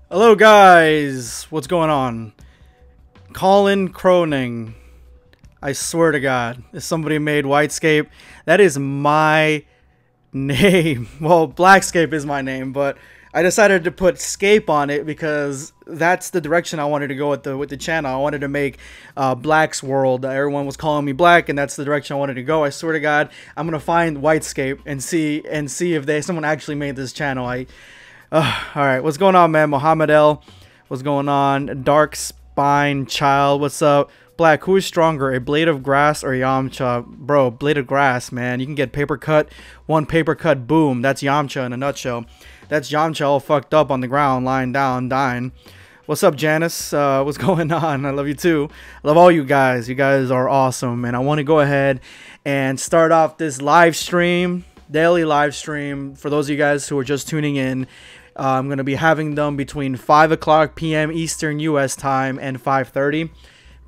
Hello guys, what's going on? Colin Croning. I swear to God, if somebody made Whitescape, that is my name. Well, Blackscape is my name, but I decided to put Scape on it because that's the direction I wanted to go with the channel. I wanted to make Black's World. Everyone was calling me Black, and that's the direction I wanted to go. I swear to God, I'm gonna find Whitescape and see if someone actually made this channel. All right, what's going on, man? Mohammed L, what's going on? Dark Spine Child, what's up? Black, who is stronger, a blade of grass or Yamcha? Bro, blade of grass, man. You can get paper cut, one paper cut, boom. That's Yamcha in a nutshell. That's Yamcha all fucked up on the ground, lying down, dying. What's up, Janice? What's going on? I love you too. I love all you guys. You guys are awesome, and I want to go ahead and start off this live stream, daily live stream. For those of you guys who are just tuning in, I'm going to be having them between 5 o'clock p.m. Eastern U.S. Time and 5:30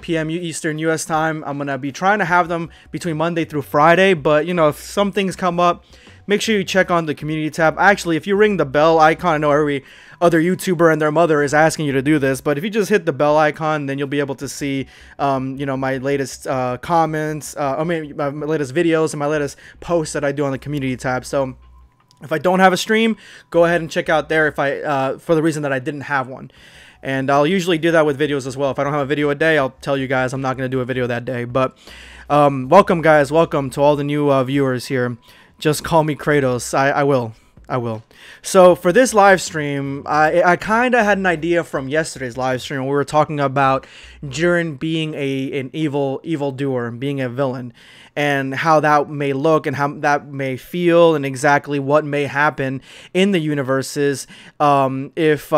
p.m. Eastern U.S. Time. I'm going to be trying to have them between Monday through Friday, but, you know, if some things come up, make sure you check on the community tab. Actually, if you ring the bell icon, I know every other YouTuber and their mother is asking you to do this, but if you just hit the bell icon, then you'll be able to see, you know, my latest comments, my latest videos and my latest posts that I do on the community tab. So if I don't have a stream, go ahead and check out there for the reason that I didn't have one. And I'll usually do that with videos as well. If I don't have a video a day, I'll tell you guys I'm not going to do a video that day. But welcome, guys. Welcome to all the new viewers here. Just call me Kratos. I will. So for this live stream, I kind of had an idea from yesterday's live stream. We were talking about Jiren being an evil doer, being a villain, and how that may look and how that may feel, and exactly what may happen in the universes if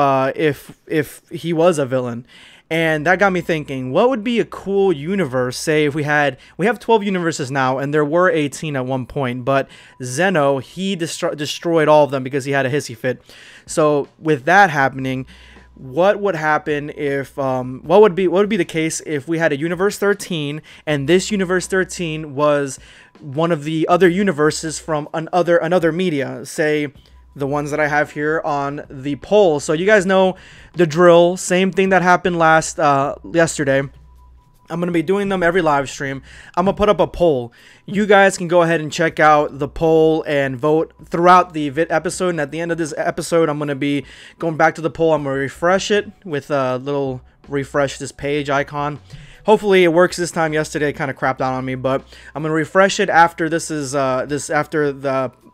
he was a villain. And that got me thinking, what would be a cool universe? Say if we have 12 universes now, and there were 18 at one point, but Zeno, he destroyed all of them because he had a hissy fit. So with that happening, what would happen if what would be the case if we had a universe 13, and this universe 13 was one of the other universes from another media, say the ones that I have here on the poll. So you guys know the drill. Same thing that happened yesterday. I'm going to be doing them every live stream. I'm going to put up a poll. You guys can go ahead and check out the poll and vote throughout the episode. And at the end of this episode, I'm going to be going back to the poll. I'm going to refresh it with a little refresh this page icon. Hopefully it works this time. Yesterday it kind of crapped out on me, but I'm going to refresh it after after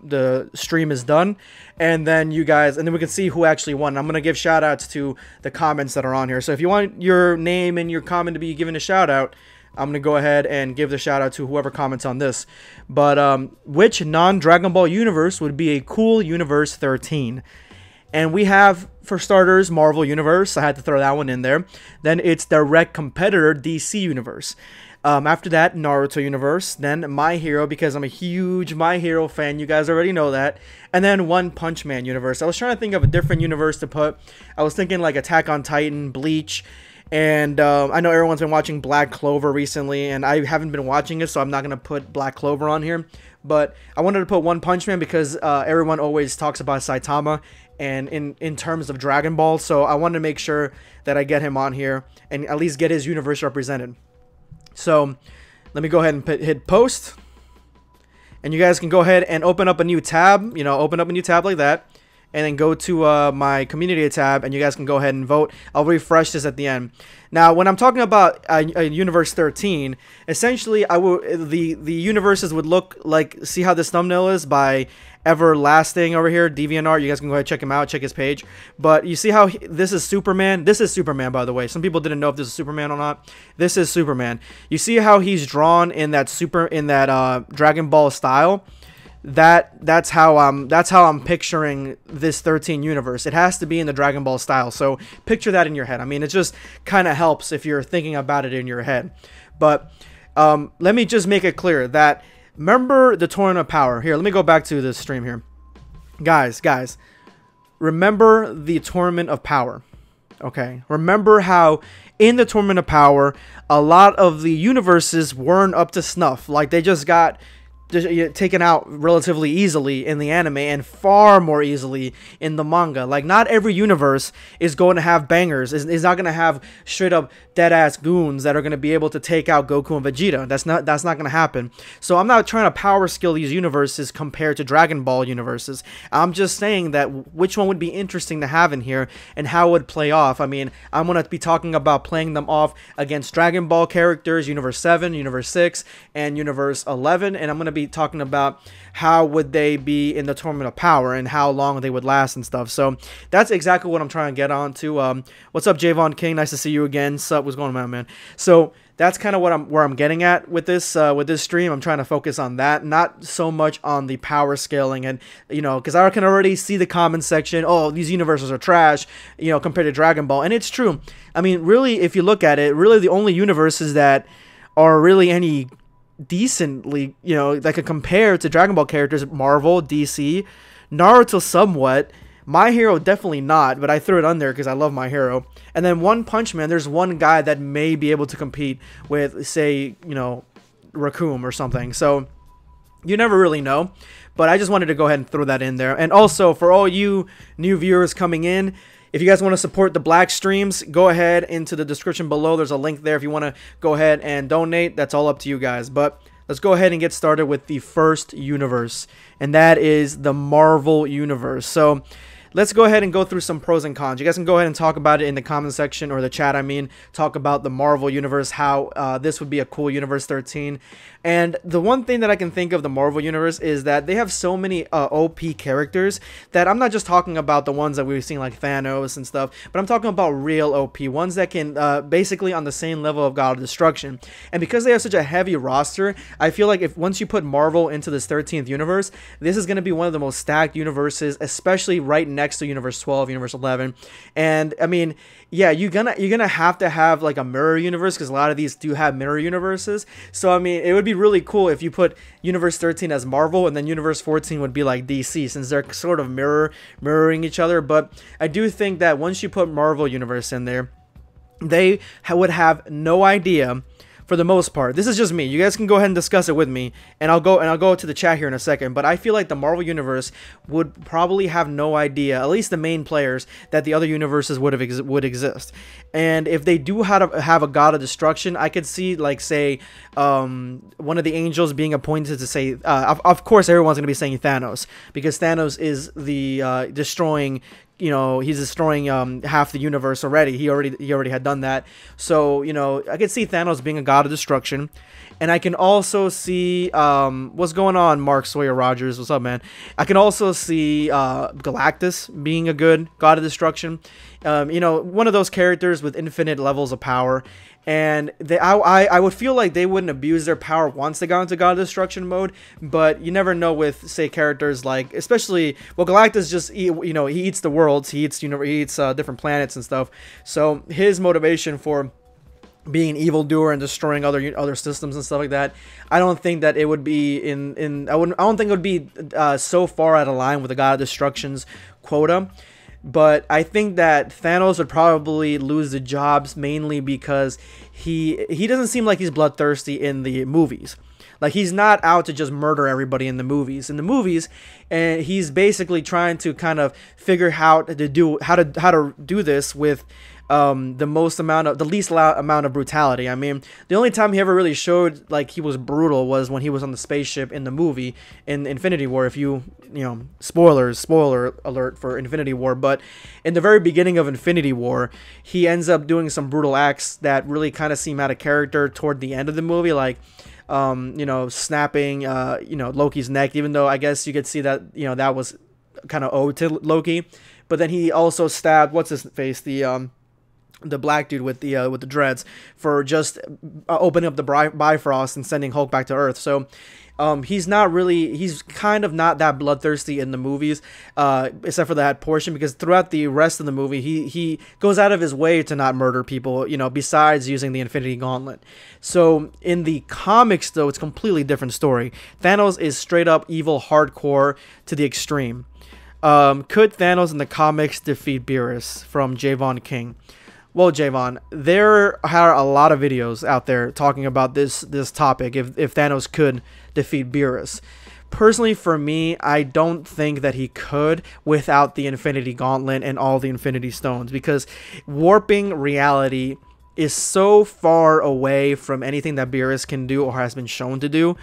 the stream is done, and then we can see who actually won. I'm going to give shout outs to the comments that are on here. So if you want your name and your comment to be given a shout out, I'm going to go ahead and give the shout out to whoever comments on this. But which non-Dragon Ball universe would be a cool universe 13? And we have, for starters, Marvel Universe. I had to throw that one in there. Then it's direct competitor DC Universe. After that, Naruto Universe. Then My Hero, because I'm a huge My Hero fan. You guys already know that. And then One Punch Man Universe. I was trying to think of a different universe to put. I was thinking like Attack on Titan, Bleach. And I know everyone's been watching Black Clover recently, and I haven't been watching it, so I'm not going to put Black Clover on here. But I wanted to put One Punch Man because everyone always talks about Saitama and in terms of Dragon Ball, so I wanted to make sure that I get him on here and at least get his universe represented. So let me go ahead and hit post, and you guys can go ahead and open up a new tab, open up a new tab like that, and then go to my community tab, and you guys can go ahead and vote. I'll refresh this at the end. Now, when I'm talking about a universe 13, essentially the universes would look like, see how this thumbnail is by Everlasting over here, DeviantArt. You guys can go ahead and check him out, check his page. But you see how this is Superman? This is Superman, by the way. Some people didn't know if this is Superman or not. This is Superman. You see how he's drawn in that Dragon Ball style? That's how I'm picturing this 13 universe. It has to be in the Dragon Ball style. So picture that in your head. I mean, it just kind of helps if you're thinking about it in your head. But let me just make it clear that, remember the Tournament of Power. Here, let me go back to this stream here. Guys, remember the Tournament of Power. Okay, remember how in the Tournament of Power, a lot of the universes weren't up to snuff. Like, they just got taken out relatively easily in the anime and far more easily in the manga. Like, not every universe is going to have bangers. Is not going to have straight up dead ass goons that are going to be able to take out Goku and Vegeta. That's not going to happen. So I'm not trying to power skill these universes compared to Dragon Ball universes. I'm just saying that which one would be interesting to have in here and how it would play off. I mean, I'm going to be talking about playing them off against Dragon Ball characters, Universe 7, Universe 6, and Universe 11, and I'm going to be talking about how would they be in the Tournament of Power and how long they would last and stuff. So that's exactly what I'm trying to get on to. What's up, Javon King? Nice to see you again. Sup, what's going on, man? So that's kind of where I'm getting at with this stream. I'm trying to focus on that, not so much on the power scaling, and because I can already see the comment section. Oh, these universes are trash, compared to Dragon Ball, and it's true. I mean, really, if you look at it, really the only universes that are really any decently, that could compare to Dragon Ball characters, Marvel, DC, Naruto somewhat, My Hero definitely not, but I threw it on there because I love My Hero. And then One Punch Man, there's one guy that may be able to compete with, say, Raccoon or something. So you never really know, but I just wanted to go ahead and throw that in there. And also, for all you new viewers coming in, if you guys want to support the Black streams, go ahead into the description below. There's a link there if you want to go ahead and donate. That's all up to you guys. But let's go ahead and get started with the first universe, and that is the Marvel Universe. So let's go ahead and go through some pros and cons. You guys can go ahead and talk about it in the comment section, or the chat, I mean. Talk about the Marvel Universe, how this would be a cool Universe 13. And the one thing that I can think of the Marvel Universe is that they have so many OP characters that I'm not just talking about the ones that we've seen like Thanos and stuff, but I'm talking about real OP, ones that can basically on the same level of God of Destruction. And because they have such a heavy roster, I feel like if once you put Marvel into this 13th universe, this is going to be one of the most stacked universes, especially right next to Universe 12, Universe 11. And I mean, yeah, you're gonna have to have like a mirror universe, because a lot of these do have mirror universes. So I mean, it would be really cool if you put Universe 13 as Marvel, and then Universe 14 would be like DC, since they're sort of mirroring each other. But I do think that once you put Marvel Universe in there, they would have no idea. For the most part, this is just me. You guys can go ahead and discuss it with me, and I'll go to the chat here in a second. But I feel like the Marvel Universe would probably have no idea, at least the main players, that the other universes would exist. And if they do have a God of Destruction, I could see, like, say, one of the angels being appointed to say, of course, everyone's gonna be saying Thanos, because Thanos is the destroying. He's destroying half the universe already. He already had done that. So, I could see Thanos being a God of Destruction. And I can also see what's going on, Mark Sawyer Rogers. What's up, man? I can also see Galactus being a good God of Destruction. One of those characters with infinite levels of power. And I would feel like they wouldn't abuse their power once they got into God of Destruction mode, but you never know with, say, characters like, especially, well, Galactus just he eats the worlds, he eats different planets and stuff. So his motivation for being an evildoer and destroying other systems and stuff like that, I don't think that it would be I don't think it would be so far out of line with the God of Destruction's quota. But I think that Thanos would probably lose the jobs mainly because he doesn't seem like he's bloodthirsty in the movies. Like, he's not out to just murder everybody in the movies. In the movies, and he's basically trying to kind of figure out how to do this with the least amount of brutality. I mean, the only time he ever really showed like he was brutal was when he was on the spaceship in the movie in Infinity War. If spoiler alert for Infinity War, but in the very beginning of Infinity War, he ends up doing some brutal acts that really kind of seem out of character toward the end of the movie, like snapping Loki's neck, even though I guess you could see that that was kind of owed to Loki. But then he also stabbed, what's his face, the black dude with the dreads, for just opening up the Bifrost and sending Hulk back to Earth. So he's kind of not that bloodthirsty in the movies, except for that portion, because throughout the rest of the movie he goes out of his way to not murder people, besides using the Infinity Gauntlet. So in the comics, though, it's a completely different story. Thanos is straight up evil, hardcore to the extreme. Could Thanos in the comics defeat Beerus? From Javon King. Well, Javon, there are a lot of videos out there talking about this topic, if Thanos could defeat Beerus. Personally, for me, I don't think that he could without the Infinity Gauntlet and all the Infinity Stones, because warping reality is so far away from anything that Beerus can do or has been shown to do.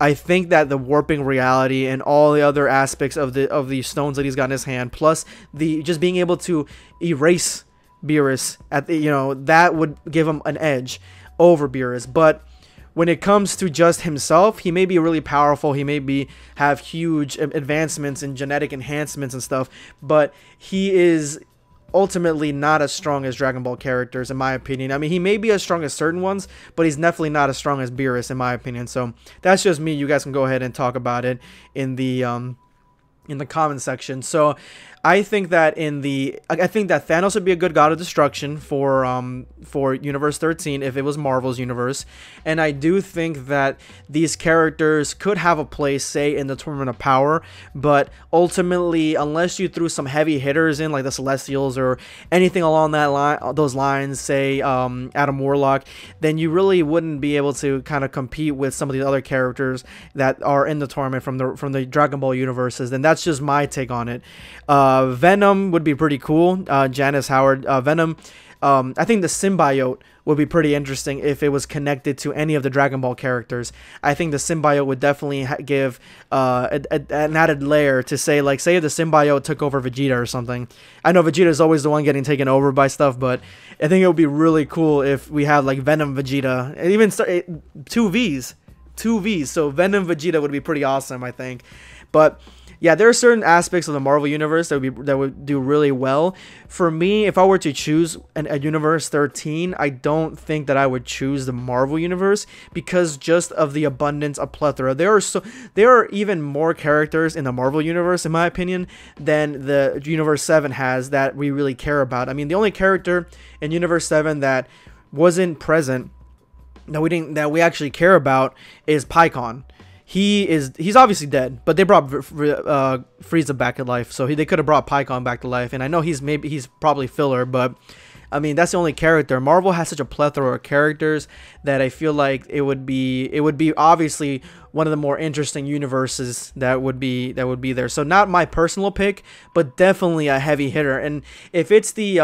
I think that the warping reality and all the other aspects of the stones that he's got in his hand, plus the just being able to erase Beerus at the, that would give him an edge over Beerus. But when it comes to just himself, he may be really powerful. He may have huge advancements in genetic enhancements and stuff, but he is ultimately not as strong as Dragon Ball characters, in my opinion. I mean, he may be as strong as certain ones, but he's definitely not as strong as Beerus, in my opinion. So that's just me. You guys can go ahead and talk about it in the comment section. So I think that Thanos would be a good god of destruction for Universe 13 if it was Marvel's universe, and I do think that these characters could have a place, say, in the Tournament of Power, but ultimately, unless you threw some heavy hitters in, like the Celestials or anything along those lines, say Adam Warlock, then you really wouldn't be able to kind of compete with some of the other characters that are in the tournament from the Dragon Ball universes. And that's just my take on it. Venom would be pretty cool. Janice Howard, Venom. I think the symbiote would be pretty interesting if it was connected to any of the Dragon Ball characters. I think the symbiote would definitely give an added layer to say, like, say if the symbiote took over Vegeta or something. I know Vegeta is always the one getting taken over by stuff, but I think it would be really cool if we had like Venom Vegeta, and even two Vs. So Venom Vegeta would be pretty awesome, I think. But yeah, there are certain aspects of the Marvel universe that would do really well. For me, if I were to choose a Universe 13, I don't think that I would choose the Marvel universe because just of the abundance of plethora. There are even more characters in the Marvel universe, in my opinion, than the Universe 7 has that we really care about. I mean, the only character in Universe 7 that wasn't present that we actually care about is Pycon. He's obviously dead, but they brought Frieza back to life, so they could have brought Pycon back to life. And I know he's probably filler, but I mean that's the only character. Marvel has such a plethora of characters that I feel like it would be obviously one of the more interesting universes that would be there. So not my personal pick, but definitely a heavy hitter. And if it's the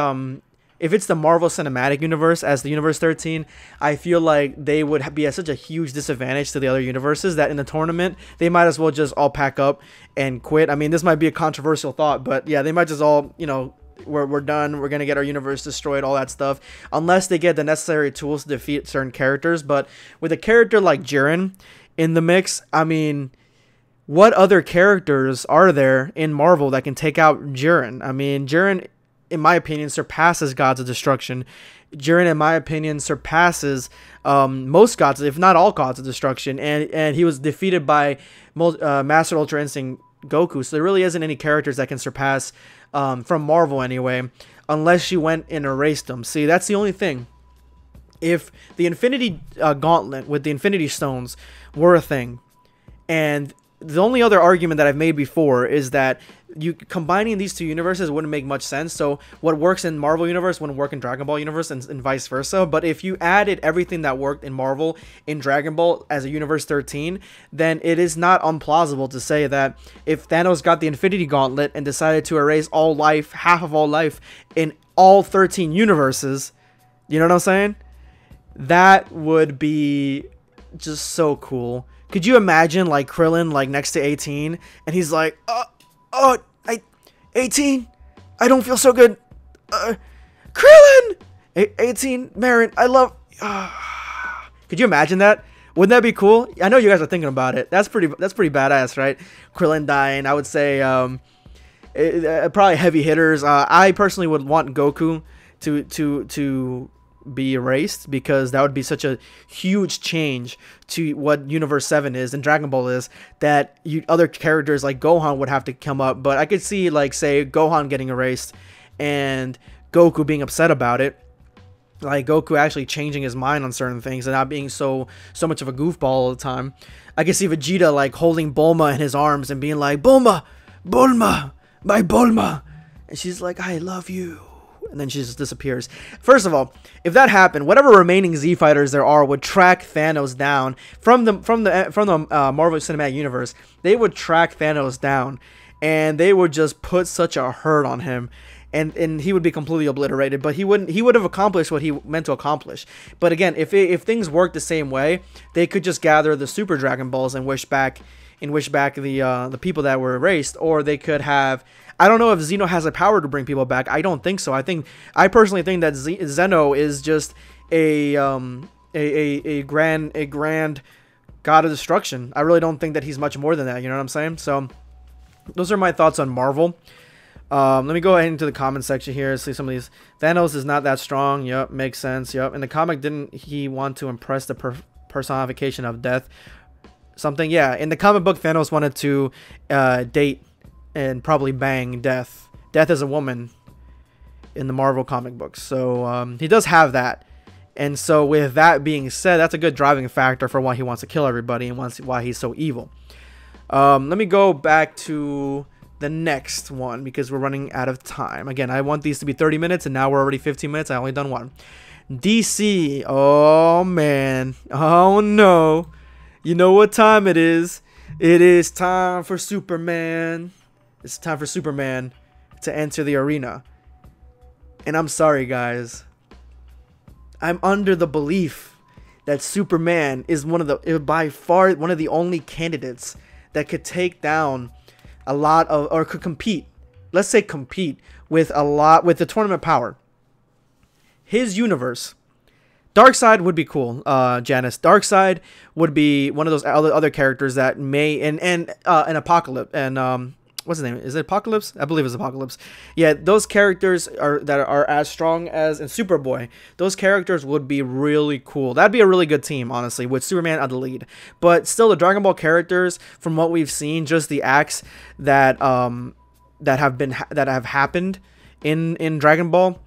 Marvel Cinematic Universe as the Universe 13, I feel like they would be at such a huge disadvantage to the other universes that in the tournament, they might as well just all pack up and quit. I mean, this might be a controversial thought, but yeah, they might just all, we're done. We're going to get our universe destroyed, all that stuff, unless they get the necessary tools to defeat certain characters. But with a character like Jiren in the mix, I mean, what other characters are there in Marvel that can take out Jiren? I mean, Jiren, in my opinion, surpasses Gods of Destruction. Jiren, in my opinion, surpasses most gods, if not all gods of destruction. And he was defeated by Master Ultra Instinct Goku. So there really isn't any characters that can surpass, from Marvel anyway, unless you went and erased them. See, that's the only thing. If the Infinity Gauntlet with the Infinity Stones were a thing, and the only other argument that I've made before is that combining these two universes wouldn't make much sense. So what works in Marvel universe wouldn't work in Dragon Ball universe, and vice versa. But if you added everything that worked in Marvel in Dragon Ball as a Universe 13, then it is not implausible to say that if Thanos got the Infinity Gauntlet and decided to erase all life, half of all life in all 13 universes, you know what I'm saying? That would be just so cool. Could you imagine like Krillin like next to 18 and he's like, 18, I don't feel so good. Krillin, 18, Marin, I love. Could you imagine that? Wouldn't that be cool? I know you guys are thinking about it. That's pretty badass, right? Krillin dying. I would say probably heavy hitters. I personally would want Goku to be erased, because that would be such a huge change to what Universe 7 is and Dragon Ball is, that other characters like Gohan would have to come up. But I could see, like, say Gohan getting erased and Goku being upset about it, like Goku actually changing his mind on certain things and not being so much of a goofball all the time. I could see Vegeta like holding Bulma in his arms and being like, Bulma, my Bulma, and she's like, I love you. and then she just disappears. First of all, if that happened, whatever remaining Z fighters there are would track Thanos down from the Marvel Cinematic Universe. They would track Thanos down, and they would just put such a hurt on him. And he would be completely obliterated, but he would have accomplished what he meant to accomplish. But again, if things worked the same way, they could just gather the Super Dragon Balls and wish back the people that were erased, or they could have. I don't know if Zeno has the power to bring people back. I don't think so. I personally think that Zeno is just a grand god of destruction. I really don't think that he's much more than that. You know what I'm saying? So those are my thoughts on Marvel. Let me go ahead into the comment section here. See some of these. Thanos is not that strong. Yep, makes sense. Yep. In the comic, didn't he want to impress the personification of death? Something. Yeah. In the comic book, Thanos wanted to date and probably bang Death. Death is a woman in the Marvel comic books. So he does have that. And so with that being said, that's a good driving factor for why he wants to kill everybody and why he's so evil. Let me go back to the next one because we're running out of time. Again, I want these to be 30 minutes and now we're already 15 minutes. I only done one. DC. Oh man. Oh no. You know what time it is. It is time for Superman. It's time for Superman to enter the arena. And I'm sorry guys. I'm under the belief that Superman is by far one of the only candidates that could take down a lot of, or could compete, let's say compete with the tournament power. His universe, Darkseid would be cool. Janice, Darkseid would be one of those other characters that may, and Apocalypse, and what's his name? Is it Apocalypse? I believe it's Apocalypse. Yeah, those characters that are as strong as in Superboy. Those characters would be really cool. That'd be a really good team, honestly, with Superman at the lead. But still, the Dragon Ball characters, from what we've seen, just the acts that have happened in Dragon Ball,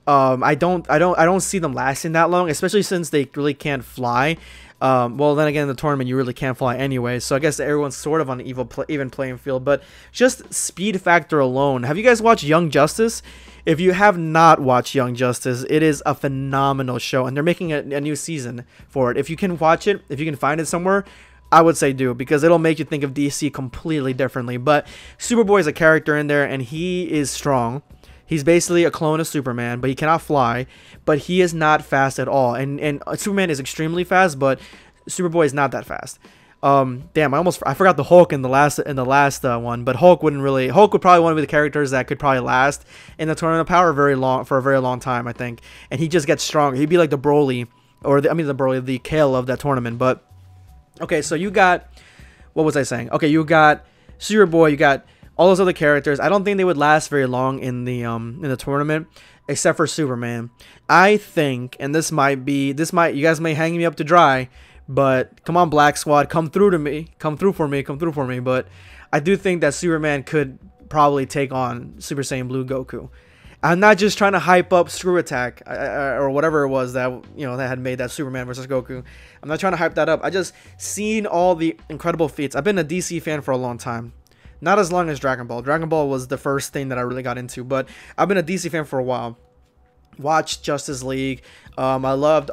I don't see them lasting that long, especially since they really can't fly. Well, then again, in the tournament, you really can't fly anyway. So I guess everyone's sort of on an even playing field. But just speed factor alone. Have you guys watched Young Justice? If you have not watched Young Justice, it is a phenomenal show. And they're making a new season for it. If you can watch it, if you can find it somewhere, I would say do. Because it'll make you think of DC completely differently. But Superboy is a character in there, and he is strong. He's basically a clone of Superman, but he cannot fly. But he is not fast at all. And Superman is extremely fast, but Superboy is not that fast. Damn, I forgot the Hulk in the last one. But Hulk would probably one of the characters that could probably last in the Tournament of Power for a very long time, I think. And he just gets stronger. He'd be like the Broly, the Kale of that tournament. But okay, so you got, what was I saying? Okay, you got Superboy, you got all those other characters. I don't think they would last very long in the tournament, except for Superman. I think, and you guys may hang me up to dry, but come on, Black Squad, come through for me. But I do think that Superman could probably take on Super Saiyan Blue Goku. I'm not just trying to hype up Screw Attack or whatever it was that that had made that Superman versus Goku. I'm not trying to hype that up. I just seen all the incredible feats. I've been a DC fan for a long time. Not as long as Dragon Ball. Dragon Ball was the first thing that I really got into, but I've been a DC fan for a while. Watched Justice League. I loved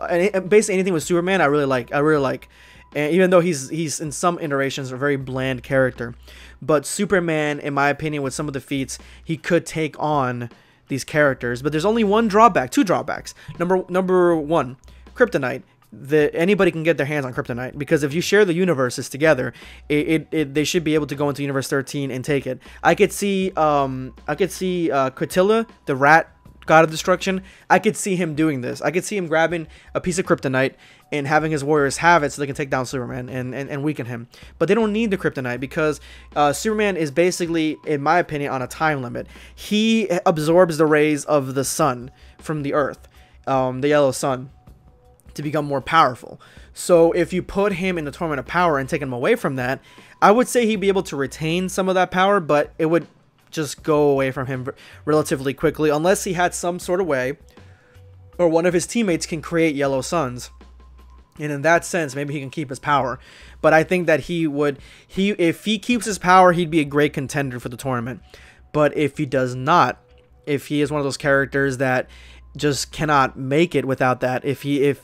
basically anything with Superman. I really like. And even though he's in some iterations a very bland character, but Superman, in my opinion, with some of the feats, he could take on these characters. But there's only two drawbacks. Number one, Kryptonite. Anybody can get their hands on Kryptonite, because if you share the universes together, they should be able to go into Universe 13 and take it. I could see Quintilla, the rat god of destruction. I could see him doing this. I could see him grabbing a piece of Kryptonite and having his warriors have it so they can take down Superman and weaken him. But they don't need the Kryptonite, because Superman is basically, in my opinion, on a time limit. He absorbs the rays of the sun from the Earth, the yellow sun, to become more powerful. So if you put him in the Tournament of Power and take him away from that, I would say he'd be able to retain some of that power, but it would just go away from him relatively quickly, unless he had some sort of way, or one of his teammates can create yellow suns, and in that sense maybe he can keep his power. But I think that if he keeps his power, he'd be a great contender for the tournament. But if he does not, if he is one of those characters that just cannot make it without that. If he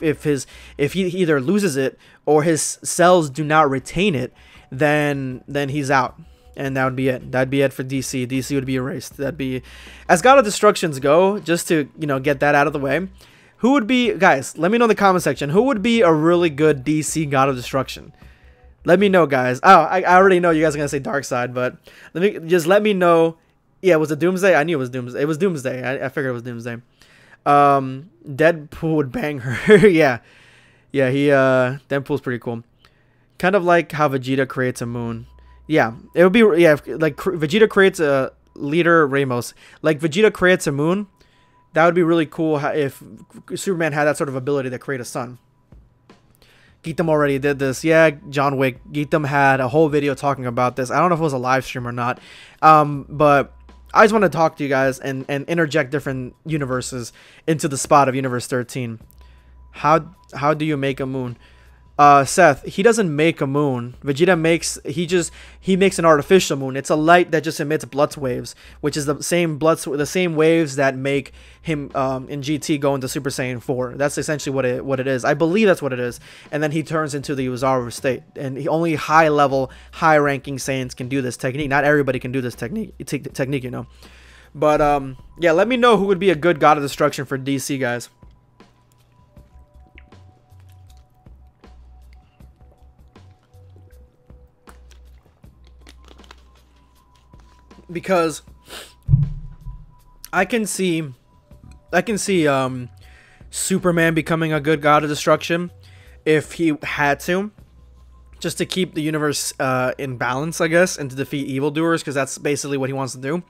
either loses it or his cells do not retain it, then he's out. And that would be it. That'd be it for DC. DC would be erased. That'd be, as God of Destructions go, just to, you know, get that out of the way. Who would be, guys, let me know in the comment section, who would be a really good DC God of Destruction? Let me know, guys. Oh, I already know you guys are going to say Darkseid, but let me know. Yeah, was it Doomsday? I knew it was Doomsday. It was Doomsday. I figured it was Doomsday. Deadpool would bang her. Yeah. Yeah, Deadpool's pretty cool. Kind of like how Vegeta creates a moon. Yeah, it would be, yeah, like Vegeta creates a leader Ramos. Like Vegeta creates a moon. That would be really cool if Superman had that sort of ability to create a sun. Geetam already did this. Yeah, John Wick. Geetam had a whole video talking about this. I don't know if it was a live stream or not. But I just want to talk to you guys and interject different universes into the spot of Universe 13. How do you make a moon? Seth, he doesn't make a moon. Vegeta makes, he makes an artificial moon. It's a light that just emits blood waves, which is the same waves that make him in GT go into Super Saiyan 4. That's essentially what it is. I believe that's what it is. And then he turns into the Uzaru state. And only high-ranking Saiyans can do this technique. Not everybody can do this technique, you know. But yeah, let me know who would be a good God of Destruction for DC, guys. Because I can see Superman becoming a good God of Destruction if he had to, just to keep the universe in balance, I guess, and to defeat evildoers, because that's basically what he wants to do.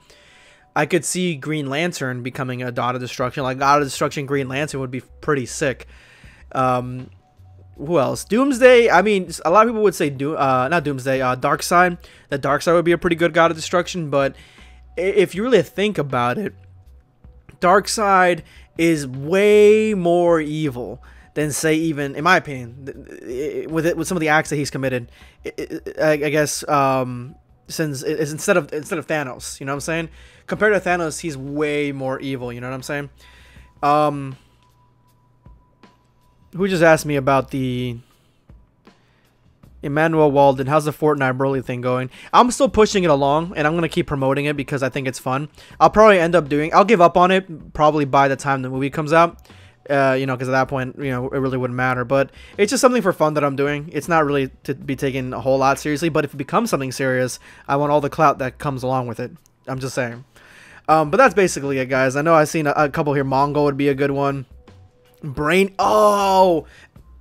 I could see Green Lantern becoming a God of Destruction. Like God of Destruction Green Lantern would be pretty sick. Who else? Doomsday. I mean, a lot of people would say not Doomsday. Darkseid. That Darkseid would be a pretty good God of Destruction. But if you really think about it, Darkseid is way more evil than, say, even in my opinion, with some of the acts that he's committed. I guess since it's instead of Thanos, you know what I'm saying? Compared to Thanos, he's way more evil. You know what I'm saying? Who just asked me about the Emmanuel Walden? How's the Fortnite Broly thing going? I'm still pushing it along, and I'm going to keep promoting it because I think it's fun. I'll probably end up I'll give up on it probably by the time the movie comes out. You know, because at that point, you know, it really wouldn't matter. But it's just something for fun that I'm doing. It's not really to be taken a whole lot seriously, but if it becomes something serious, I want all the clout that comes along with it. I'm just saying. But that's basically it, guys. I know I've seen a couple here. Mongol would be a good one. Oh,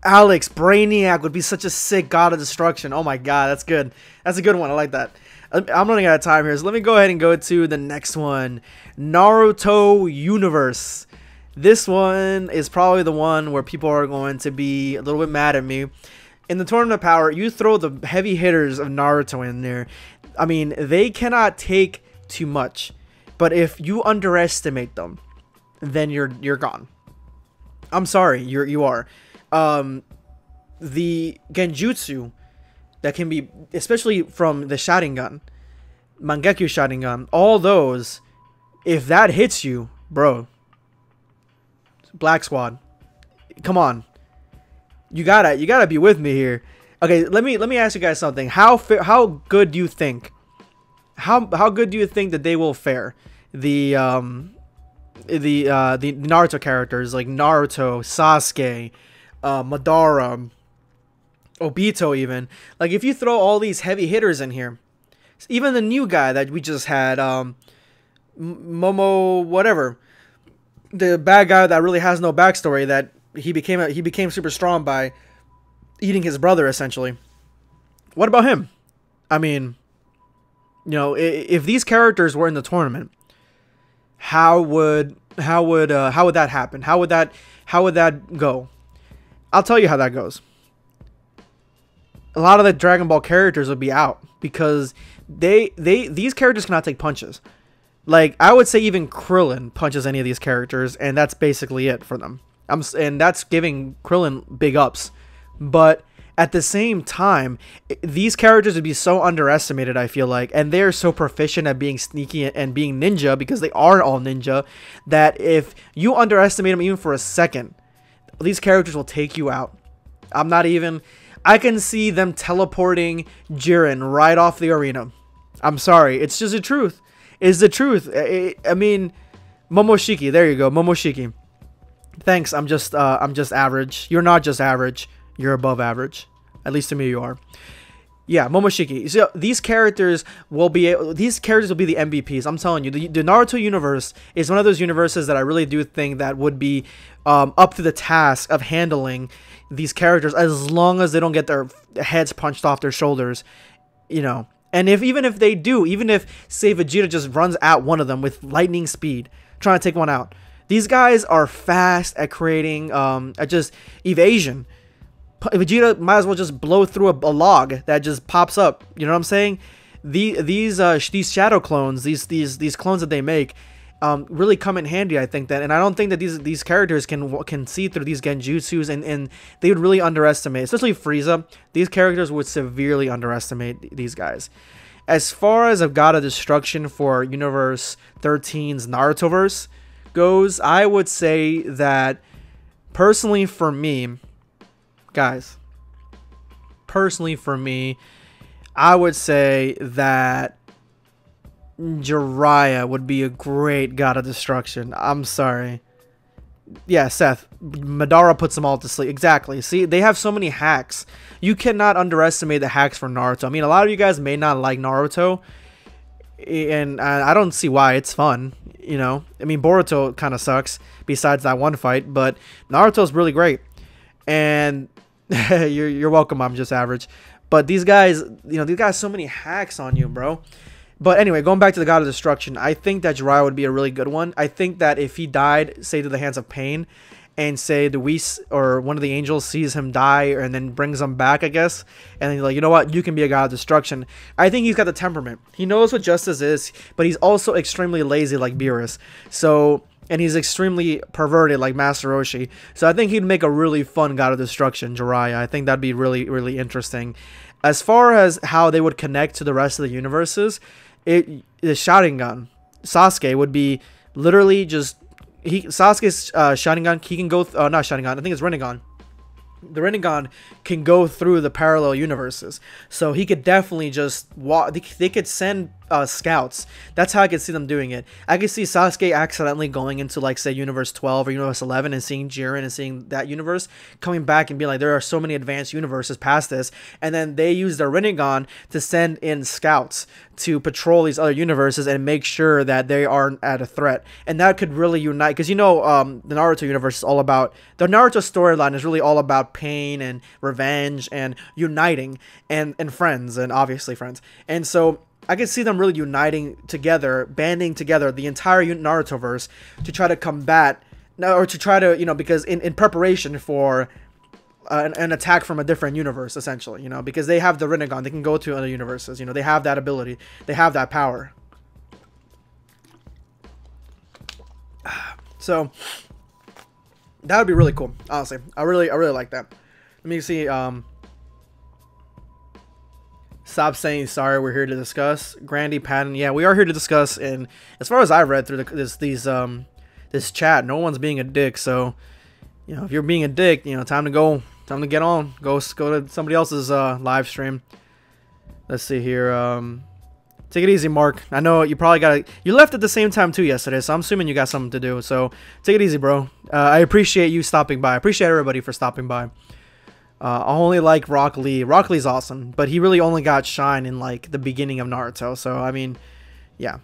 Alex, Brainiac would be such a sick God of Destruction. Oh my god, that's good. That's a good one. I like that. I'm running out of time here, so let me go ahead and go to the next one. Naruto Universe. This one is probably the one where people are going to be a little bit mad at me. In the Tournament of Power, you throw the heavy hitters of Naruto in there. I mean, they cannot take too much, but if you underestimate them, then you're gone. I'm sorry, you are. The Genjutsu that can be, especially from the Sharingan, Mangekyo Sharingan, all those, if that hits you, bro, Black Squad, come on, you gotta be with me here. Okay, let me ask you guys something. How good do you think? How good do you think that they will fare? The Naruto characters like Naruto, Sasuke, Madara, Obito, even. Like, if you throw all these heavy hitters in here, even the new guy that we just had, Momo whatever, the bad guy that really has no backstory, that he became super strong by eating his brother essentially. What about him? I mean, you know, if these characters were in the tournament, how would that happen? How would that go? I'll tell you how that goes. A lot of the Dragon Ball characters would be out because these characters cannot take punches. Like, I would say even Krillin punches any of these characters, and that's basically it for them. And that's giving Krillin big ups. But at the same time, these characters would be so underestimated, I feel like, and they're so proficient at being sneaky and being ninja, because they are all ninja, that if you underestimate them even for a second, these characters will take you out. I can see them teleporting Jiren right off the arena. I'm sorry, it's just the truth. It's the truth. I mean, Momoshiki, there you go, Momoshiki. Thanks, I'm just average. You're not just average. You're above average. At least to me, you are. Yeah, Momoshiki. So these characters will be the MVPs. I'm telling you, the Naruto universe is one of those universes that I really do think that would be up to the task of handling these characters, as long as they don't get their heads punched off their shoulders, you know. And even if they do, even if, say, Vegeta just runs at one of them with lightning speed, trying to take one out, these guys are fast at creating at just evasion. Vegeta might as well just blow through a log that just pops up. You know what I'm saying? These shadow clones, these clones that they make, really come in handy, I think that. And I don't think that these characters can see through these genjutsus, and they would really underestimate, especially Frieza. These characters would severely underestimate these guys. As far as a God of Destruction for Universe 13's Narutoverse goes, I would say that personally for me, guys, I would say that Jiraiya would be a great God of Destruction. I'm sorry. Yeah, Seth. Madara puts them all to sleep. Exactly. See, they have so many hacks. You cannot underestimate the hacks for Naruto. I mean, a lot of you guys may not like Naruto, and I don't see why. It's fun, you know. I mean, Boruto kind of sucks, besides that one fight, but Naruto's really great. And you're welcome. I'm just average. But these guys, you know, these guys have so many hacks on you, bro. But anyway, going back to the God of Destruction, I think that Jiraiya would be a really good one. I think that if he died, say, to the hands of Pain, and say the Whis or one of the angels sees him die and then brings him back, I guess, and then he's like, you know what, you can be a God of Destruction. I think he's got the temperament. He knows what justice is, but he's also extremely lazy like Beerus. So, and he's extremely perverted like Master Roshi. So I think he'd make a really fun God of Destruction, Jiraiya. I think that'd be really, really interesting. As far as how they would connect to the rest of the universes, the Sharingan, Sasuke would be literally just Sasuke's Sharingan. He can go not Sharingan. I think it's Rinnegan. The Rinnegan can go through the parallel universes, so he could definitely just walk. They could send scouts. That's how I could see them doing it. I could see Sasuke accidentally going into, like, say, Universe 12 or Universe 11 and seeing Jiren and seeing that universe, coming back and being like, there are so many advanced universes past this, and then they use their Rinnegan to send in scouts to patrol these other universes and make sure that they aren't at a threat. And that could really unite, because, you know, the Naruto universe is all about, the Naruto storyline is really all about pain and revenge and uniting and friends, and obviously friends. And so I could see them really uniting together, banding together the entire Narutoverse to try to combat, or to try to, you know, because in preparation for an attack from a different universe, essentially, you know, because they have the Rinnegan, they can go to other universes, you know, they have that ability, they have that power. So that would be really cool, honestly. I really like that. Let me see. Stop saying sorry. We're here to discuss. Grandy Patton. Yeah, we are here to discuss. And as far as I read through this chat, no one's being a dick. So, you know, if you're being a dick, you know, time to go. Time to get on. Go to somebody else's live stream. Let's see here. Take it easy, Mark. I know you probably you left at the same time too yesterday, so I'm assuming you got something to do. So take it easy, bro. I appreciate you stopping by. I appreciate everybody for stopping by. I only like Rock Lee. Rock Lee's awesome, but he really only got shine in, like, the beginning of Naruto. So I mean, yeah.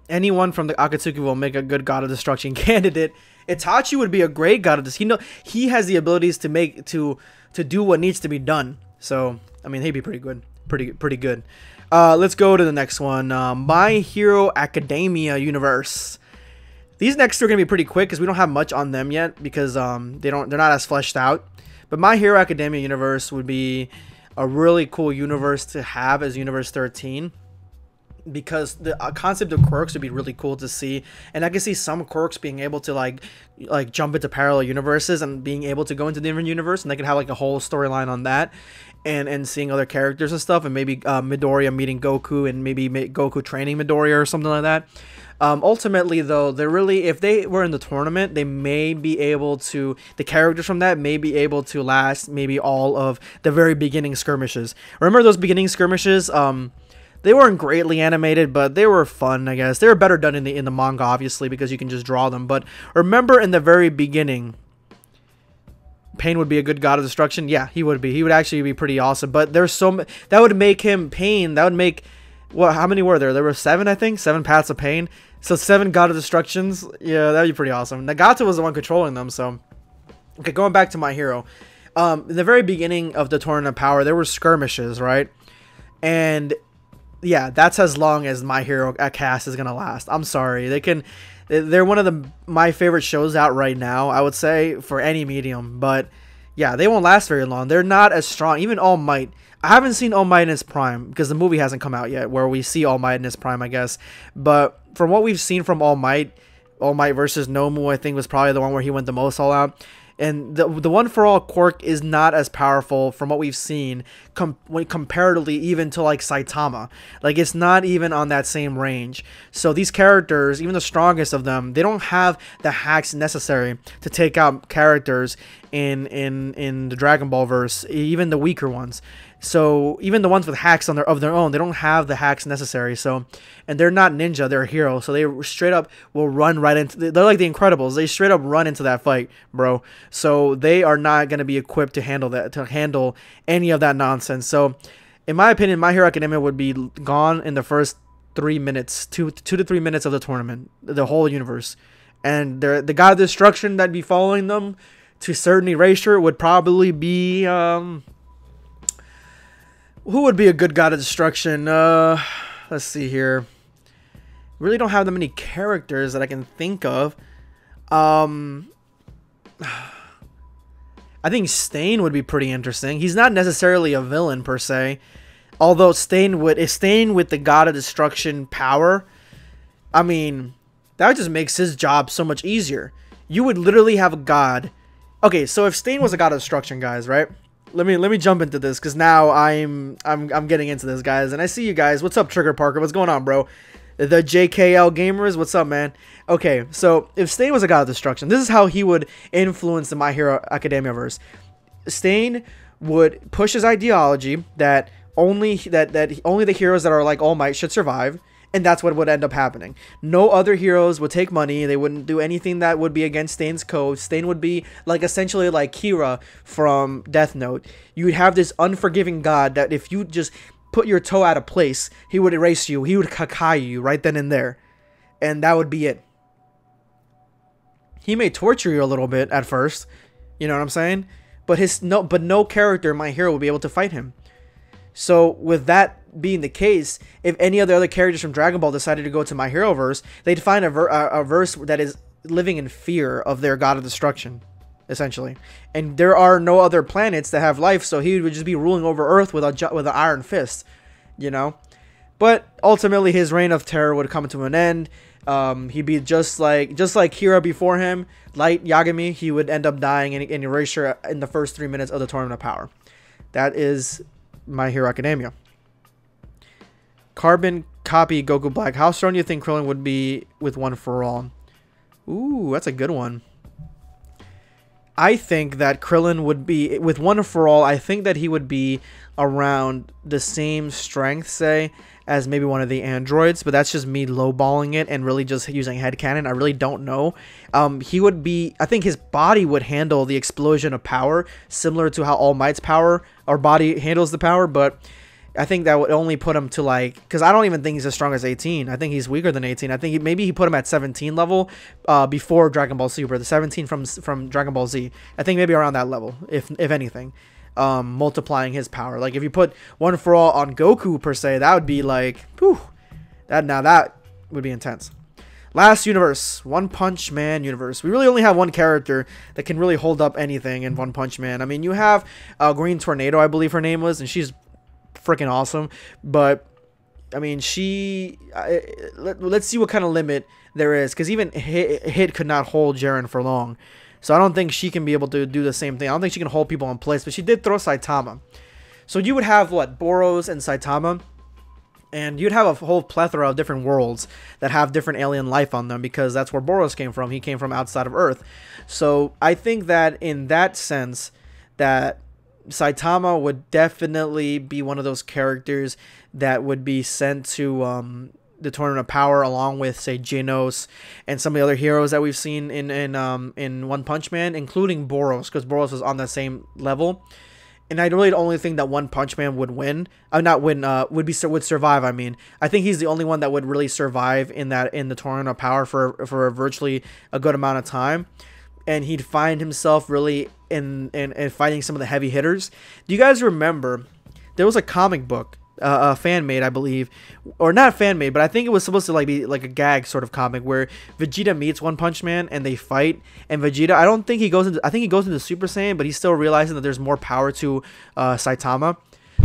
Anyone from the Akatsuki will make a good God of Destruction candidate. Itachi would be a great God of Destruction. He has the abilities to do what needs to be done. So I mean, he'd be pretty good. Pretty good. Let's go to the next one. My Hero Academia universe. These next two are gonna be pretty quick because we don't have much on them yet, because they're not as fleshed out. But My Hero Academia universe would be a really cool universe to have as Universe 13. because the concept of quirks would be really cool to see, and I can see some quirks being able to like jump into parallel universes and being able to go into different universe, and they could have like a whole storyline on that, and seeing other characters and stuff, and maybe Midoriya meeting Goku, and maybe Goku training Midoriya or something like that. Ultimately, though, they're really, if they were in the tournament, they may be able to, the characters from that may be able to last maybe all of the very beginning skirmishes. Remember those beginning skirmishes? They weren't greatly animated, but they were fun, I guess. They were better done in the manga, obviously, because you can just draw them. But remember in the very beginning, Pain would be a good god of destruction? Yeah, he would be. He would actually be pretty awesome. But there's so that would make him Pain. That would make, what? How many were there? There were 7, I think. 7 paths of Pain. So 7 god of destructions. Yeah, that'd be pretty awesome. Nagata was the one controlling them. So, okay, going back to My Hero. In the very beginning of the Tournament of Power, there were skirmishes, right? And yeah, that's as long as My Hero cast is gonna last. I'm sorry, they're one of my favorite shows out right now, I would say, for any medium. But yeah, they won't last very long. They're not as strong. Even All Might, I haven't seen All Might in his prime because the movie hasn't come out yet where we see All Might in his prime, I guess. But from what we've seen from All Might versus Nomu, I think, was probably the one where he went the most all out. And the One For All quirk is not as powerful from what we've seen comparatively even to like Saitama. Like, it's not even on that same range. So these characters, even the strongest of them, they don't have the hacks necessary to take out characters in the Dragon Ball verse, even the weaker ones. So even the ones with hacks of their own, they don't have the hacks necessary. So, and they're not ninja, they're a hero. So they straight up will run right into. They're like the Incredibles. They straight up run into that fight, bro. So they are not going to be equipped to handle that, to handle any of that nonsense. So, in my opinion, My Hero Academia would be gone in the first 3 minutes, 2 to 3 minutes of the tournament, the whole universe, and the God of Destruction that'd be following them to certain erasure would probably be who would be a good God of Destruction? Let's see here. Really don't have that many characters that I can think of. I think Stain would be pretty interesting. He's not necessarily a villain per se, although Stain with the God of Destruction power, I mean, that just makes his job so much easier. You would literally have a god. Okay, so if Stain was a God of Destruction, guys, right? Let me jump into this because now I'm getting into this, guys, and I see you guys. What's up, Trigger Parker? What's going on, bro? The JKL gamers, what's up, man? Okay, so if Stain was a God of Destruction, this is how he would influence the My Hero Academia verse. Stain would push his ideology that only the heroes that are like All Might should survive, and that's what would end up happening. No other heroes would take money. They wouldn't do anything that would be against Stain's code. Stain would be like essentially like Kira from Death Note. You would have this unforgiving god that if you just put your toe out of place, he would erase you. He would kakai you right then and there. And that would be it. He may torture you a little bit at first. You know what I'm saying? But no character in My Hero will be able to fight him. So with that being the case, if any of the other characters from Dragon Ball decided to go to My Hero verse, they'd find a verse that is living in fear of their God of Destruction, essentially. And there are no other planets that have life, so he would just be ruling over Earth with an iron fist, you know. But ultimately, his reign of terror would come to an end. He'd be just like Kira before him, Light Yagami. He would end up dying in erasure in the first 3 minutes of the Tournament of Power. That is My Hero Academia. Carbon copy Goku Black. How strong do you think Krillin would be with One For All? Ooh, that's a good one. I think that Krillin would be with One For All. I think that he would be around the same strength, say, as maybe one of the androids, but that's just me lowballing it and really just using headcanon. I really don't know. He would be, I think his body would handle the explosion of power, similar to how All Might's power or body handles the power, but I think that would only put him to like, because I don't even think he's as strong as 18. I think he's weaker than 18. I think maybe he put him at 17 level before Dragon Ball Super, the 17 from Dragon Ball Z. I think maybe around that level, if anything, multiplying his power. Like if you put One For All on Goku per se, that would be like, whew, that would be intense. Last universe, One Punch Man universe. We really only have one character that can really hold up anything in One Punch Man. I mean, you have Green Tornado, I believe her name was, and she's freaking awesome, but I mean, let's see what kind of limit there is, because even hit could not hold Jiren for long. So I don't think she can be able to do the same thing. I don't think she can hold people in place, but she did throw Saitama. So you would have, what, Boros and Saitama, and you'd have a whole plethora of different worlds that have different alien life on them, because that's where Boros came from. He came from outside of Earth. So I think that in that sense, that Saitama would definitely be one of those characters that would be sent to the Tournament of Power, along with, say, Genos and some of the other heroes that we've seen in One Punch Man, including Boros, because Boros is on the same level. And I really only think that One Punch Man would win. Not win. Would survive. I mean, I think he's the only one that would really survive in the Tournament of Power for virtually a good amount of time, and he'd find himself really in fighting some of the heavy hitters. Do you guys remember there was a comic book, fan made, I believe, or not fan made, but I think it was supposed to be like a gag sort of comic where Vegeta meets One Punch Man and they fight, and Vegeta, I think he goes into Super Saiyan, but he's still realizing that there's more power to Saitama.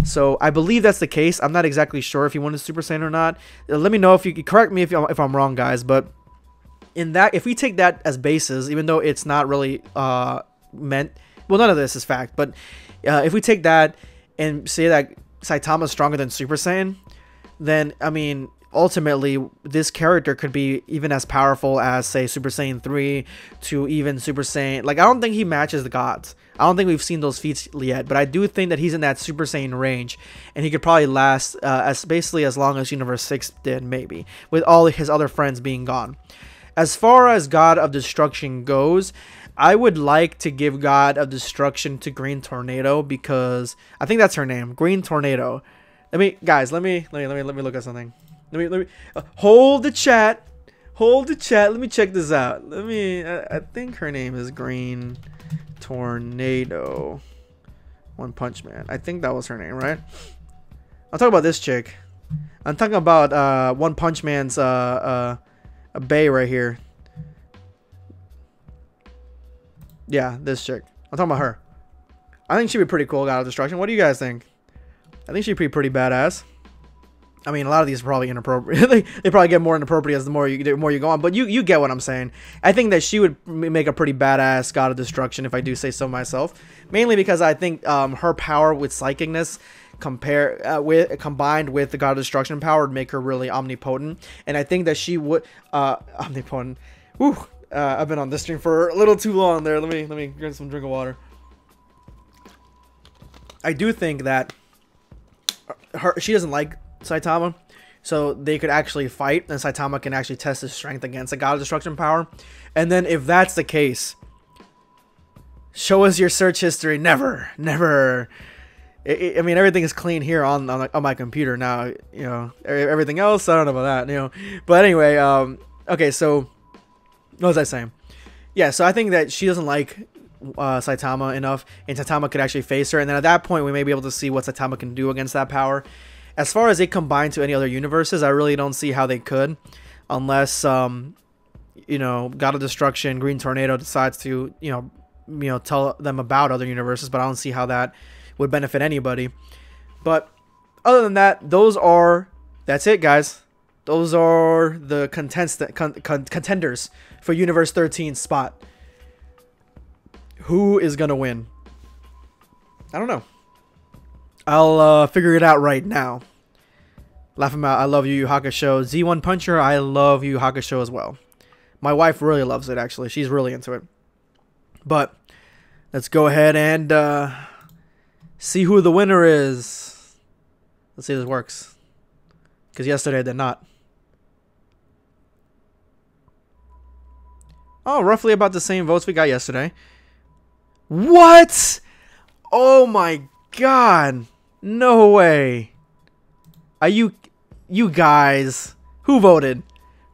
So I believe that's the case. I'm not exactly sure if he went into Super Saiyan or not. Let me know if you could correct me if I'm wrong, guys. But in that, if we take that as basis, even though it's not really meant, well, none of this is fact, but if we take that and say that Saitama is stronger than Super Saiyan, then, I mean, ultimately, this character could be even as powerful as, say, Super Saiyan 3 to even Super Saiyan. Like, I don't think he matches the gods. I don't think we've seen those feats yet, but I do think that he's in that Super Saiyan range, and he could probably last basically as long as Universe 6 did, maybe, with all his other friends being gone. As far as God of Destruction goes, I would like to give God of Destruction to Green Tornado, because I think that's her name, Green Tornado. Let me look at something. Let me hold the chat. Hold the chat. Let me check this out. I think her name is Green Tornado. One Punch Man. I think that was her name, right? I'm talking about this chick. I'm talking about One Punch Man's a bae right here. Yeah, this chick. I'm talking about her. I think she'd be pretty cool, God of Destruction. What do you guys think? I think she'd be pretty badass. I mean, a lot of these are probably inappropriate. they probably get more inappropriate as the more you go on. But you get what I'm saying. I think that she would make a pretty badass God of Destruction, if I do say so myself. Mainly because I think her power with psychicness combined with the God of Destruction power would make her really omnipotent. And I think that she would omnipotent. Woo. I've been on this stream for a little too long there. Let me get some drink of water. I do think that she doesn't like Saitama, so they could actually fight, and Saitama can actually test his strength against the God of Destruction power. And then if that's the case, show us your search history. Never. I mean, everything is clean here on my computer now. You know, everything else, I don't know about that. You know, but anyway, okay, so. What was I saying? Yeah, so I think that she doesn't like Saitama enough, and Saitama could actually face her, and then at that point we may be able to see what Saitama can do against that power. As far as it combined to any other universes, I really don't see how they could, unless you know, God of Destruction, Green Tornado decides to you know tell them about other universes, but I don't see how that would benefit anybody. But other than that, that's it, guys. Those are the contenders for Universe 13 spot. Who is gonna win? I don't know. I'll figure it out right now. Laugh him out. I love Yu Yu Hakusho. Z1 Puncher, I love Yu Yu Hakusho as well. My wife really loves it, actually. She's really into it. But let's go ahead and see who the winner is. Let's see if this works. Because yesterday I did not. Oh, roughly about the same votes we got yesterday. What? Oh my god. No way. Are you guys? Who voted?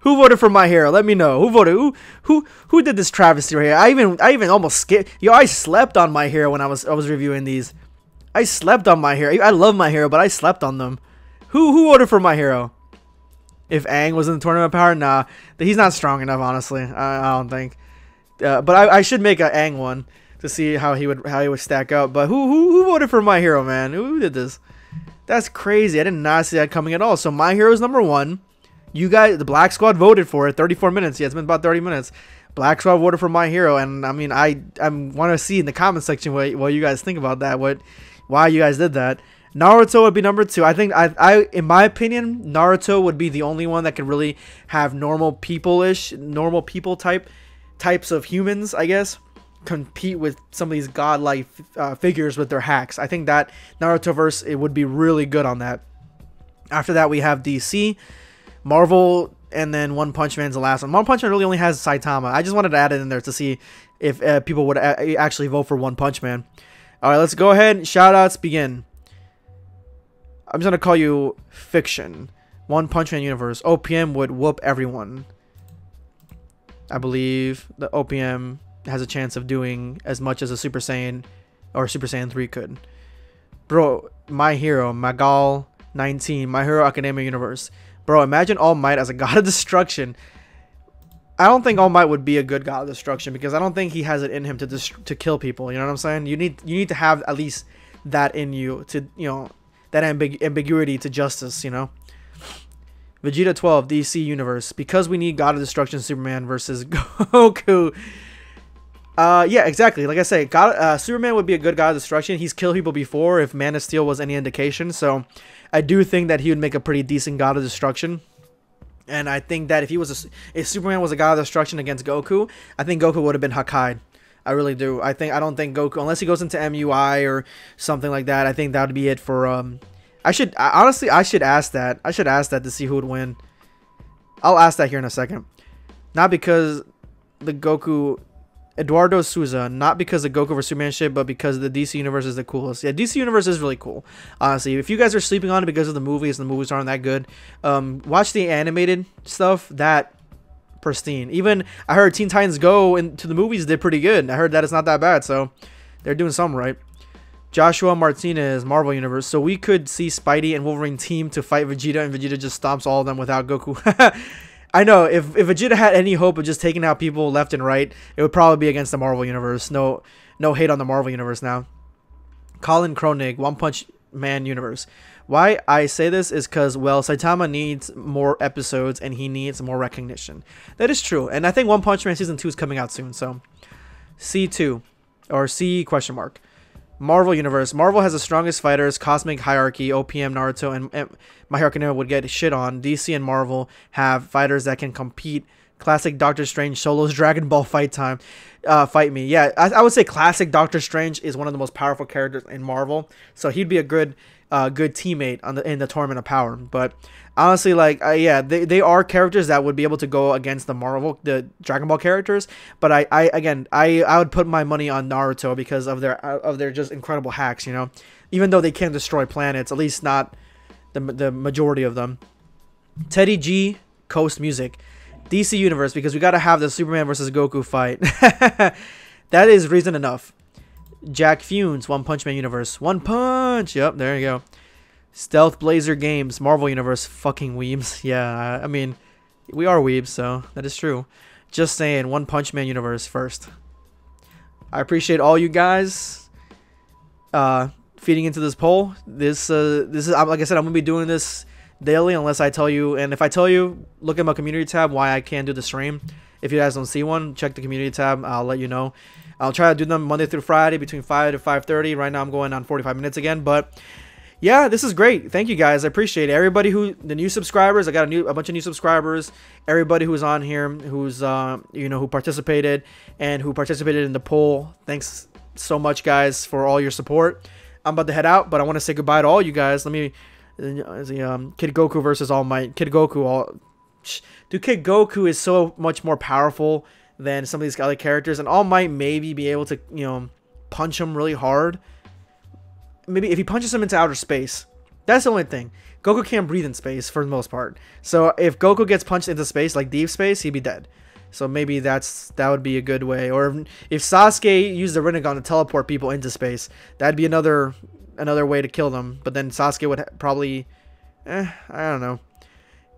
Who voted for my hero? Let me know. Who voted? Who did this travesty right here? I even almost skipped. Yo, I slept on my hero when I was reviewing these. I slept on my hero. I love my hero, but I slept on them. Who voted for my hero? If Aang was in the Tournament of Power, nah, he's not strong enough. Honestly, I don't think. But I should make an Aang one to see how he would stack up. But who voted for my hero, man? Who did this? That's crazy. I did not see that coming at all. So My Hero is number 1. You guys, the Black Squad voted for it. 34 minutes. Yeah, it's been about 30 minutes. Black Squad voted for My Hero, and I mean, I want to see in the comment section what you guys think about that. Why you guys did that. Naruto would be number 2. I think in my opinion, Naruto would be the only one that could really have normal people types of humans, I guess, compete with some of these godlike figures with their hacks. I think that Narutoverse, it would be really good on that. After that, we have DC, Marvel, and then One Punch Man's the last one. One Punch Man really only has Saitama. I just wanted to add it in there to see if people would actually vote for One Punch Man. All right, let's go ahead. Shoutouts begin. I'm just gonna call you Fiction. One Punch Man universe. OPM would whoop everyone. I believe the OPM has a chance of doing as much as a Super Saiyan or Super Saiyan 3 could. Bro, My Hero, Magal 19, My Hero Academia universe. Bro, imagine All Might as a god of destruction. I don't think All Might would be a good god of destruction because I don't think he has it in him to kill people. You know what I'm saying? You need to have at least that in you to, you know, that ambiguity to justice, you know. Vegeta 12 DC universe, because we need God of Destruction Superman versus Goku. Yeah, exactly. Like I say, Superman would be a good God of Destruction. He's killed people before, if Man of Steel was any indication. So I do think that he would make a pretty decent God of Destruction. And I think that if Superman was a God of Destruction against Goku, I think Goku would have been Hakai. I really do. I don't think Goku, unless he goes into MUI or something like that, I think that would be it for honestly, I should ask that. I should ask that to see who would win. I'll ask that here in a second. Not because the Goku, Eduardo Souza, not because the Goku vs Superman shit, but because the DC universe is the coolest. Yeah, DC universe is really cool. Honestly, if you guys are sleeping on it because of the movies and the movies aren't that good, watch the animated stuff. That pristine. Even I heard Teen Titans Go into the movies did pretty good. I heard that it's not that bad, so they're doing something right. Joshua Martinez, Marvel Universe. So we could see Spidey and Wolverine team to fight Vegeta, and Vegeta just stomps all of them without Goku. I know, if Vegeta had any hope of just taking out people left and right, it would probably be against the Marvel Universe. No hate on the Marvel Universe now. Colin Kronig, One Punch Man Universe. Why I say this is because, well, Saitama needs more episodes and he needs more recognition. That is true. And I think One Punch Man Season 2 is coming out soon. So, C2. Or C question mark. Marvel Universe. Marvel has the strongest fighters. Cosmic Hierarchy, OPM, Naruto, and My Hero Academia would get shit on. DC and Marvel have fighters that can compete. Classic Doctor Strange solos Dragon Ball fight time. Fight me. Yeah, I would say classic Doctor Strange is one of the most powerful characters in Marvel. So he'd be a good teammate in the Tournament of Power. But honestly, like, yeah, they are characters that would be able to go against the Dragon Ball characters. But I would put my money on Naruto because of their just incredible hacks. You know, even though they can destroy planets, at least not the majority of them. Teddy G, Coast Music. DC Universe, because we got to have the Superman versus Goku fight. That is reason enough. Jack Funes, One Punch Man Universe. One Punch! Yep, there you go. Stealth Blazer Games, Marvel Universe. Fucking weebs. Yeah, I mean, we are weebs, so that is true. Just saying, One Punch Man Universe first. I appreciate all you guys feeding into this poll. This is, like I said, I'm going to be doing this daily unless I tell you, and if I tell you, look at my community tab why I can't do the stream. If you guys don't see one, check the community tab. I'll let you know. I'll try to do them Monday through Friday between 5 to 5:30. Right now I'm going on 45 minutes again, but yeah, this is great. Thank you guys. I appreciate it. Everybody the new subscribers, I got a bunch of new subscribers. Everybody who's on here, who's who participated and who participated in the poll. Thanks so much, guys, for all your support. I'm about to head out, but I want to say goodbye to all you guys. Let me Kid Goku versus All Might. Kid Goku, Kid Goku is so much more powerful than some of these other characters, and All Might maybe be able to, punch him really hard. Maybe if he punches him into outer space, that's the only thing. Goku can't breathe in space for the most part. So if Goku gets punched into space, like deep space, he'd be dead. So maybe that would be a good way. Or if Sasuke used the Rinnegan to teleport people into space, that'd be another way to kill them. But then Sasuke would probably, I don't know.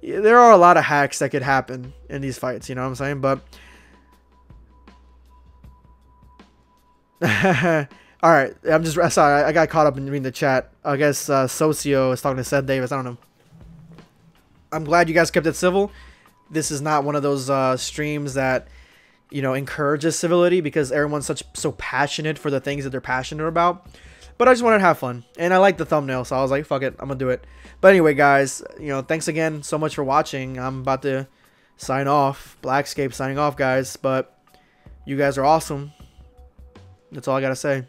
There are a lot of hacks that could happen in these fights, you know what I'm saying? But All right, I'm just sorry. I got caught up in reading the chat. I guess Socio is talking to Seth Davis. I don't know. I'm glad you guys kept it civil. This is not one of those streams that, you know, encourages civility because everyone's so passionate for the things that they're passionate about. But I just wanted to have fun, and I like the thumbnail, so I was like, fuck it, I'm gonna do it. But anyway, guys, you know, thanks again so much for watching. I'm about to sign off. Blackscape signing off, guys. But you guys are awesome. That's all I gotta say.